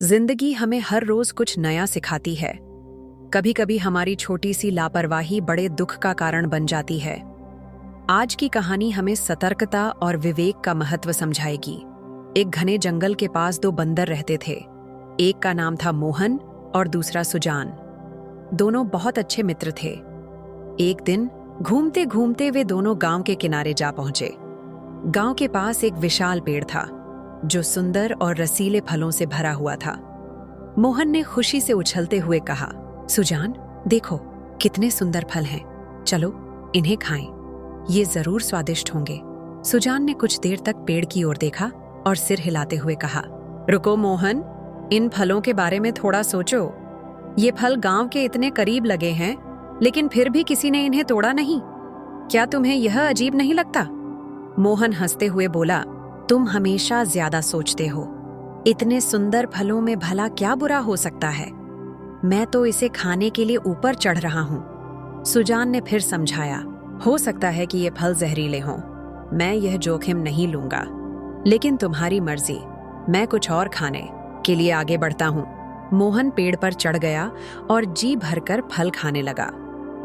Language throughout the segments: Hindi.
जिंदगी हमें हर रोज कुछ नया सिखाती है। कभी कभी हमारी छोटी सी लापरवाही बड़े दुख का कारण बन जाती है। आज की कहानी हमें सतर्कता और विवेक का महत्व समझाएगी। एक घने जंगल के पास दो बंदर रहते थे। एक का नाम था मोहन और दूसरा सुजान। दोनों बहुत अच्छे मित्र थे। एक दिन घूमते घूमते वे दोनों गांव के किनारे जा पहुंचे। गांव के पास एक विशाल पेड़ था जो सुंदर और रसीले फलों से भरा हुआ था। मोहन ने खुशी से उछलते हुए कहा, सुजान, देखो कितने सुंदर फल हैं, चलो इन्हें खाएं, ये जरूर स्वादिष्ट होंगे। सुजान ने कुछ देर तक पेड़ की ओर देखा और सिर हिलाते हुए कहा, रुको मोहन, इन फलों के बारे में थोड़ा सोचो। ये फल गांव के इतने करीब लगे हैं, लेकिन फिर भी किसी ने इन्हें तोड़ा नहीं। क्या तुम्हें यह अजीब नहीं लगता? मोहन हंसते हुए बोला, तुम हमेशा ज्यादा सोचते हो। इतने सुंदर फलों में भला क्या बुरा हो सकता है? मैं तो इसे खाने के लिए ऊपर चढ़ रहा हूं। सुजान ने फिर समझाया, हो सकता है कि ये फल जहरीले हों। मैं यह जोखिम नहीं लूंगा, लेकिन तुम्हारी मर्जी, मैं कुछ और खाने के लिए आगे बढ़ता हूं। मोहन पेड़ पर चढ़ गया और जी भरकर फल खाने लगा।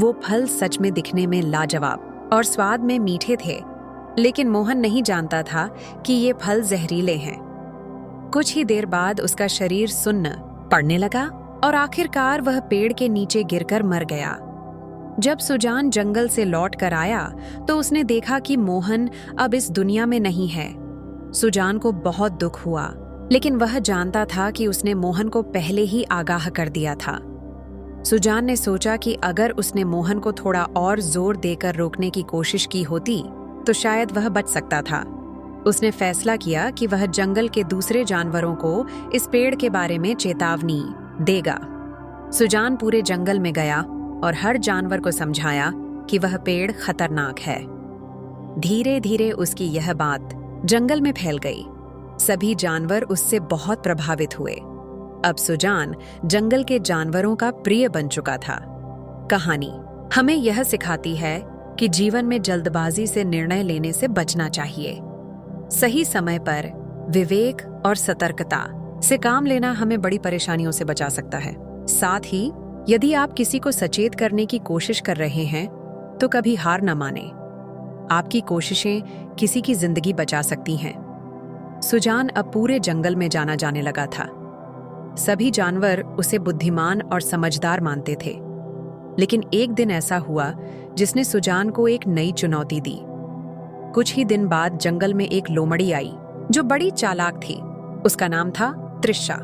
वो फल सच में दिखने में लाजवाब और स्वाद में मीठे थे, लेकिन मोहन नहीं जानता था कि ये फल जहरीले हैं। कुछ ही देर बाद उसका शरीर सुन्न पड़ने लगा और आखिरकार वह पेड़ के नीचे गिरकर मर गया। जब सुजान जंगल से लौट कर आया तो उसने देखा कि मोहन अब इस दुनिया में नहीं है। सुजान को बहुत दुख हुआ, लेकिन वह जानता था कि उसने मोहन को पहले ही आगाह कर दिया था। सुजान ने सोचा कि अगर उसने मोहन को थोड़ा और जोर देकर रोकने की कोशिश की होती तो शायद वह बच सकता था। उसने फैसला किया कि वह जंगल के दूसरे जानवरों को इस पेड़ के बारे में चेतावनी देगा। सुजान पूरे जंगल में गया और हर जानवर को समझाया कि वह पेड़ खतरनाक है। धीरे धीरे उसकी यह बात जंगल में फैल गई। सभी जानवर उससे बहुत प्रभावित हुए। अब सुजान जंगल के जानवरों का प्रिय बन चुका था। कहानी हमें यह सिखाती है कि जीवन में जल्दबाजी से निर्णय लेने से बचना चाहिए। सही समय पर विवेक और सतर्कता से काम लेना हमें बड़ी परेशानियों से बचा सकता है। साथ ही यदि आप किसी को सचेत करने की कोशिश कर रहे हैं तो कभी हार न मानें। आपकी कोशिशें किसी की जिंदगी बचा सकती हैं। सुजान अब पूरे जंगल में जाना जाने लगा था। सभी जानवर उसे बुद्धिमान और समझदार मानते थे, लेकिन एक दिन ऐसा हुआ जिसने सुजान को एक नई चुनौती दी। कुछ ही दिन बाद जंगल में एक लोमड़ी आई जो बड़ी चालाक थी। उसका नाम था त्रिशा।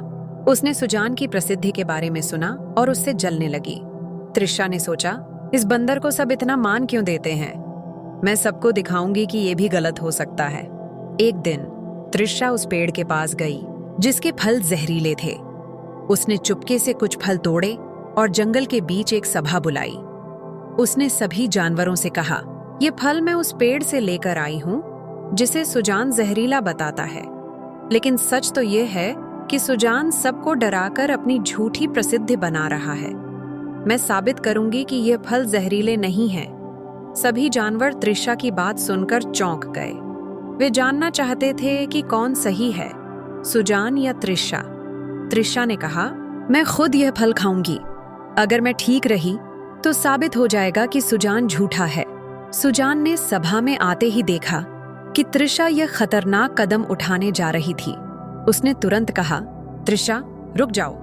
उसने सुजान की प्रसिद्धि के बारे में सुना और उससे जलने लगी। त्रिशा ने सोचा, इस बंदर को सब इतना मान क्यों देते हैं? मैं सबको दिखाऊंगी कि ये भी गलत हो सकता है। एक दिन त्रिशा उस पेड़ के पास गई जिसके फल जहरीले थे। उसने चुपके से कुछ फल तोड़े और जंगल के बीच एक सभा बुलाई। उसने सभी जानवरों से कहा, ये फल मैं उस पेड़ से लेकर आई हूं जिसे सुजान जहरीला बताता है, लेकिन सच तो ये है कि सुजान सबको डराकर अपनी झूठी प्रसिद्धि बना रहा है। मैं साबित करूंगी कि ये फल जहरीले नहीं हैं। सभी जानवर त्रिशा की बात सुनकर चौंक गए। वे जानना चाहते थे कि कौन सही है, सुजान या त्रिशा। त्रिशा ने कहा, मैं खुद यह फल खाऊंगी। अगर मैं ठीक रही तो साबित हो जाएगा कि सुजान झूठा है। सुजान ने सभा में आते ही देखा कि त्रिशा यह खतरनाक कदम उठाने जा रही थी। उसने तुरंत कहा, त्रिशा रुक जाओ,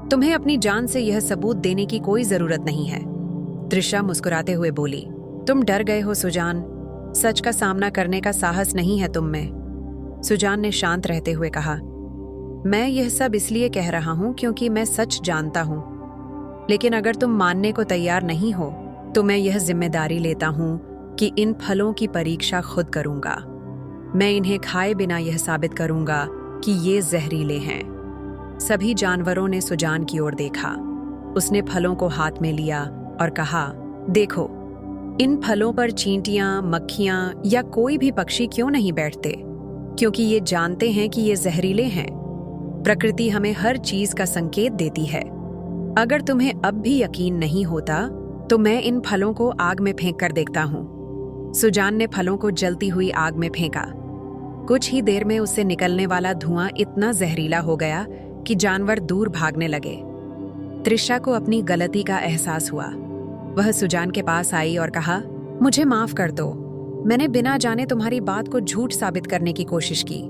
तुम्हें अपनी जान से यह सबूत देने की कोई जरूरत नहीं है। त्रिशा मुस्कुराते हुए बोली, तुम डर गए हो सुजान, सच का सामना करने का साहस नहीं है तुम में। सुजान ने शांत रहते हुए कहा, मैं यह सब इसलिए कह रहा हूं क्योंकि मैं सच जानता हूं, लेकिन अगर तुम मानने को तैयार नहीं हो तो मैं यह जिम्मेदारी लेता हूं कि इन फलों की परीक्षा खुद करूंगा। मैं इन्हें खाए बिना यह साबित करूंगा कि ये जहरीले हैं। सभी जानवरों ने सुजान की ओर देखा। उसने फलों को हाथ में लिया और कहा, देखो, इन फलों पर चींटियां, मक्खियां या कोई भी पक्षी क्यों नहीं बैठते? क्योंकि ये जानते हैं कि ये जहरीले हैं। प्रकृति हमें हर चीज का संकेत देती है। अगर तुम्हें अब भी यकीन नहीं होता तो मैं इन फलों को आग में फेंक कर देखता हूं। सुजान ने फलों को जलती हुई आग में फेंका। कुछ ही देर में उससे निकलने वाला धुआं इतना जहरीला हो गया कि जानवर दूर भागने लगे। त्रिशा को अपनी गलती का एहसास हुआ। वह सुजान के पास आई और कहा, मुझे माफ कर दो, मैंने बिना जाने तुम्हारी बात को झूठ साबित करने की कोशिश की।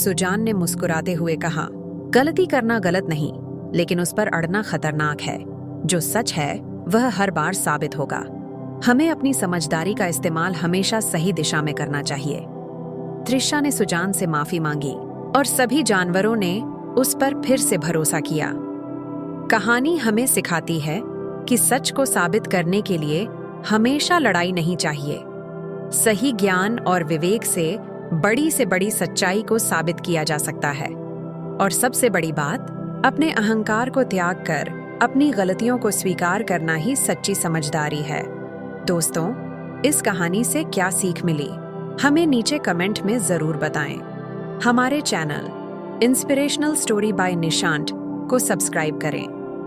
सुजान ने मुस्कुराते हुए कहा, गलती करना गलत नहीं, लेकिन उस पर अड़ना खतरनाक है। जो सच है वह हर बार साबित होगा। हमें अपनी समझदारी का इस्तेमाल हमेशा सही दिशा में करना चाहिए। त्रिशा ने सुजान से माफी मांगी और सभी जानवरों ने उस पर फिर से भरोसा किया। कहानी हमें सिखाती है कि सच को साबित करने के लिए हमेशा लड़ाई नहीं चाहिए। सही ज्ञान और विवेक से बड़ी सच्चाई को साबित किया जा सकता है। और सबसे बड़ी बात, अपने अहंकार को त्याग कर अपनी गलतियों को स्वीकार करना ही सच्ची समझदारी है। दोस्तों, इस कहानी से क्या सीख मिली, हमें नीचे कमेंट में जरूर बताएं। हमारे channel inspirational story by Nishant को सब्सक्राइब करें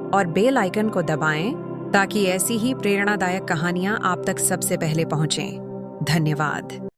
और बेल आइकन को दबाएं ताकि ऐसी ही प्रेरणादायक कहानियां आप तक सबसे पहले पहुंचें। धन्यवाद।